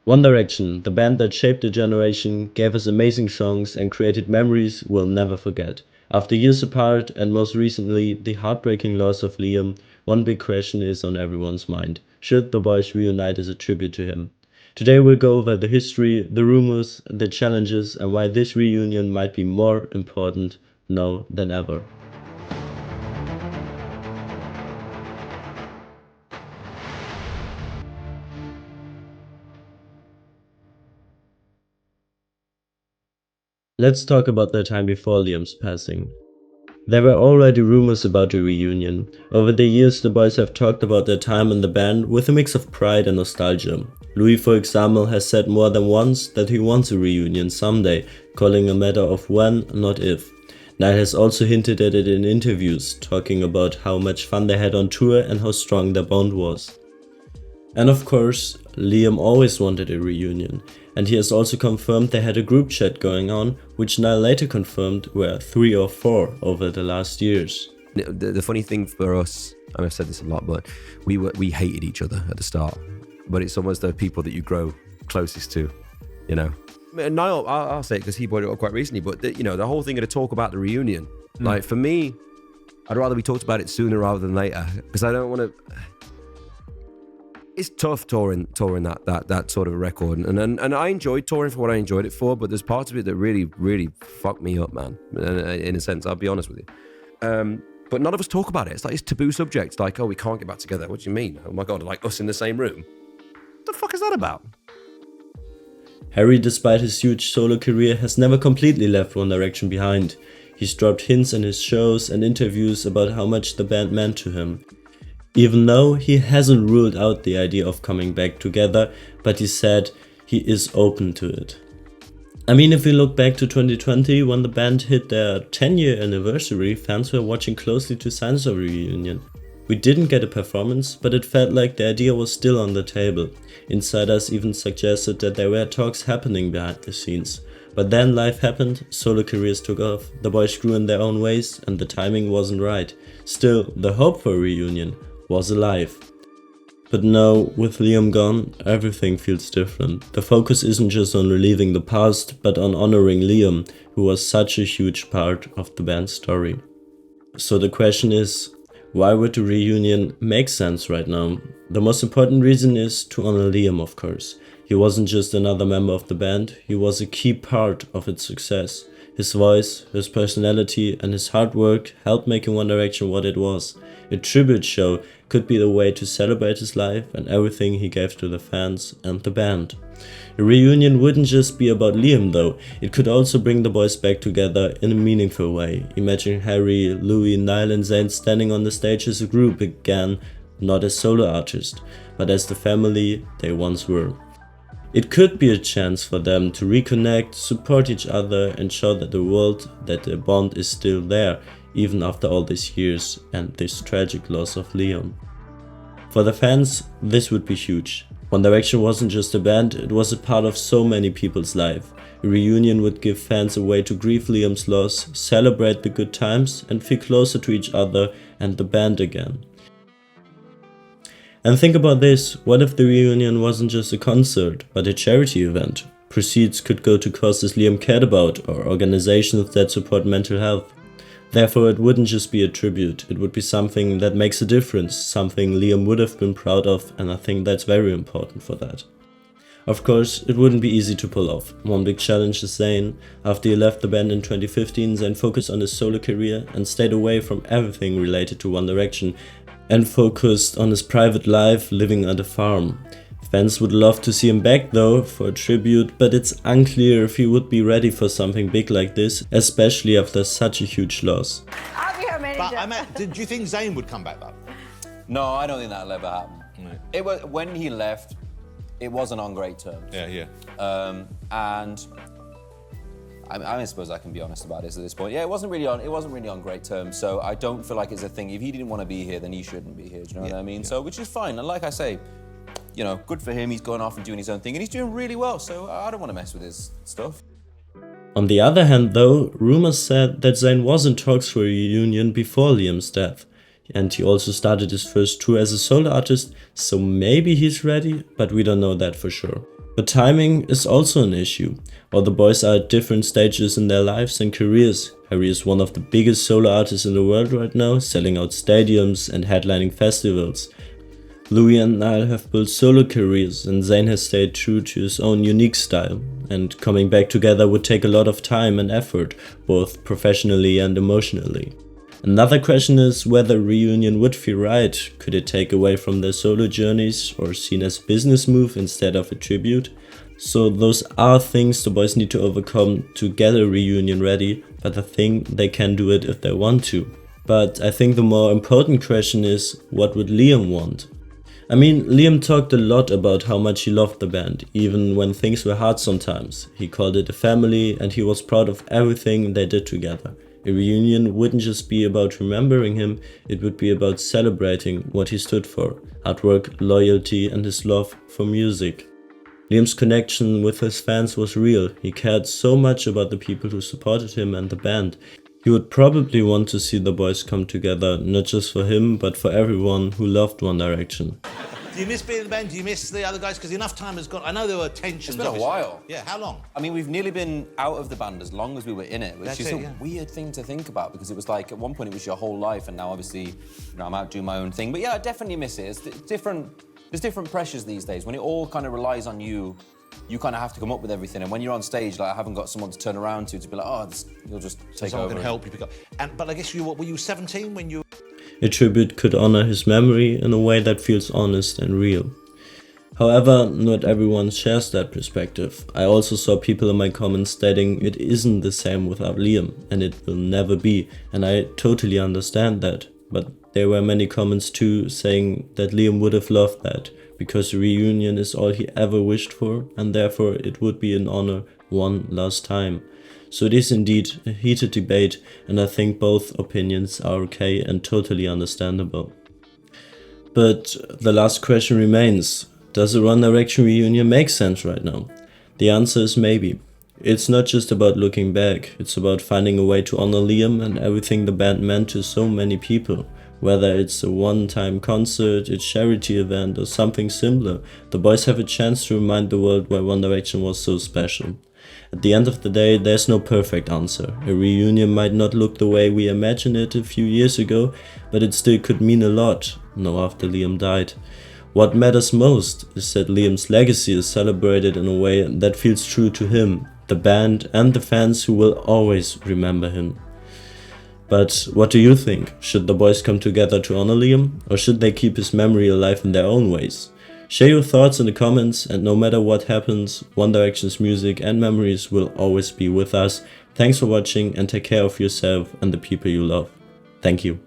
One Direction, the band that shaped a generation, gave us amazing songs and created memories we'll never forget. After years apart and most recently the heartbreaking loss of Liam, one big question is on everyone's mind. Should the boys reunite as a tribute to him? Today we'll go over the history, the rumors, the challenges, and why this reunion might be more important now than ever. Let's talk about the time before Liam's passing. There were already rumors about a reunion. Over the years, the boys have talked about their time in the band with a mix of pride and nostalgia. Louis, for example, has said more than once that he wants a reunion someday, calling a matter of when, not if. Niall has also hinted at it in interviews, talking about how much fun they had on tour and how strong their bond was. And of course, Liam always wanted a reunion, and he has also confirmed they had a group chat going on, which Niall later confirmed were 3 or 4 over the last years. The funny thing for us, and I've said this a lot, but we hated each other at the start. But it's almost the people that you grow closest to, you know. Niall, I'll say it because he brought it up quite recently, but the whole thing of the talk about the reunion, like for me, I'd rather we talked about it sooner rather than later, because I don't want to. It's tough touring that sort of a record, and I enjoyed touring for what I enjoyed it for, but there's parts of it that really fucked me up, man. In a sense, I'll be honest with you. But none of us talk about it. It's like it's taboo subjects. Like, oh, we can't get back together. What do you mean? Oh my god, like us in the same room. What the fuck is that about? Harry, despite his huge solo career, has never completely left One Direction behind. He's dropped hints in his shows and interviews about how much the band meant to him. Even though he hasn't ruled out the idea of coming back together, but he said he is open to it. I mean, if we look back to 2020, when the band hit their 10-year anniversary, fans were watching closely to signs of a reunion. We didn't get a performance, but it felt like the idea was still on the table. Insiders even suggested that there were talks happening behind the scenes. But then life happened, solo careers took off, the boys grew in their own ways, and the timing wasn't right. Still, the hope for a reunion was alive. But now, with Liam gone, everything feels different. The focus isn't just on reliving the past, but on honoring Liam, who was such a huge part of the band's story. So the question is, why would the reunion make sense right now? The most important reason is to honor Liam, of course. He wasn't just another member of the band, he was a key part of its success. His voice, his personality, and his hard work helped making One Direction what it was. A tribute show could be the way to celebrate his life and everything he gave to the fans and the band. A reunion wouldn't just be about Liam though, it could also bring the boys back together in a meaningful way. Imagine Harry, Louis, Niall and Zayn standing on the stage as a group again, not as solo artists, but as the family they once were. It could be a chance for them to reconnect, support each other and show that the world that their bond is still there, even after all these years and this tragic loss of Liam. For the fans, this would be huge. One Direction wasn't just a band, it was a part of so many people's life. A reunion would give fans a way to grieve Liam's loss, celebrate the good times and feel closer to each other and the band again. And think about this, what if the reunion wasn't just a concert, but a charity event? Proceeds could go to causes Liam cared about or organizations that support mental health. Therefore, it wouldn't just be a tribute, it would be something that makes a difference, something Liam would have been proud of, and I think that's very important for that. Of course, it wouldn't be easy to pull off. One big challenge is Zayn. After he left the band in 2015, Zayn focused on his solo career and stayed away from everything related to One Direction and focused on his private life living at a farm. Fans would love to see him back though for a tribute, but it's unclear if he would be ready for something big like this, especially after such a huge loss. I'll be her manager. But do you think Zayn would come back though? No, I don't think that'll ever happen. No. It was when he left, it wasn't on great terms. Yeah. And I suppose I can be honest about this at this point. Yeah, it wasn't really on great terms. So I don't feel like it's a thing. If he didn't want to be here, then he shouldn't be here. Do you know what I mean? Yeah. So which is fine. And like I say, good for him. He's gone off and doing his own thing, and he's doing really well. So I don't want to mess with his stuff. On the other hand though, rumors said that Zayn was in talks for a reunion before Liam's death. And he also started his first tour as a solo artist, so maybe he's ready, but we don't know that for sure. But timing is also an issue. All the boys are at different stages in their lives and careers. Harry is one of the biggest solo artists in the world right now, selling out stadiums and headlining festivals. Louis and Niall have built solo careers, and Zayn has stayed true to his own unique style. And coming back together would take a lot of time and effort, both professionally and emotionally. Another question is whether a reunion would feel right. Could it take away from their solo journeys, or seen as a business move instead of a tribute? So those are things the boys need to overcome to get a reunion ready, but I think they can do it if they want to. But I think the more important question is, what would Liam want? I mean, Liam talked a lot about how much he loved the band, even when things were hard sometimes. He called it a family, and he was proud of everything they did together. A reunion wouldn't just be about remembering him, it would be about celebrating what he stood for: hard work, loyalty, and his love for music. Liam's connection with his fans was real. He cared so much about the people who supported him and the band. He would probably want to see the boys come together, not just for him, but for everyone who loved One Direction. Do you miss being in the band? Do you miss the other guys? Because enough time has gone. I know there were tensions. It's been a while. Yeah, how long? I mean, we've nearly been out of the band as long as we were in it, which That's is it, a yeah. weird thing to think about, because it was like, at one point it was your whole life, and now obviously, I'm out doing my own thing. But yeah, I definitely miss it. It's there's different pressures these days. When it all kind of relies on you, you kind of have to come up with everything. And when you're on stage, like, I haven't got someone to turn around to be like, oh, you'll just take Someone over. can help you pick up. But I guess were you 17 when you... A tribute could honor his memory in a way that feels honest and real. However, not everyone shares that perspective. I also saw people in my comments stating it isn't the same without Liam, and it will never be, and I totally understand that. But there were many comments too saying that Liam would have loved that, because a reunion is all he ever wished for, and therefore it would be an honor one last time. So it is indeed a heated debate, and I think both opinions are okay and totally understandable. But the last question remains: does a One Direction reunion make sense right now? The answer is maybe. It's not just about looking back, it's about finding a way to honor Liam and everything the band meant to so many people. Whether it's a one-time concert, a charity event, or something similar, the boys have a chance to remind the world why One Direction was so special. At the end of the day, there's no perfect answer. A reunion might not look the way we imagined it a few years ago, but it still could mean a lot, now after Liam died. What matters most is that Liam's legacy is celebrated in a way that feels true to him, the band, and the fans who will always remember him. But what do you think? Should the boys come together to honor Liam, or should they keep his memory alive in their own ways? Share your thoughts in the comments, and no matter what happens, One Direction's music and memories will always be with us. Thanks for watching, and take care of yourself and the people you love. Thank you.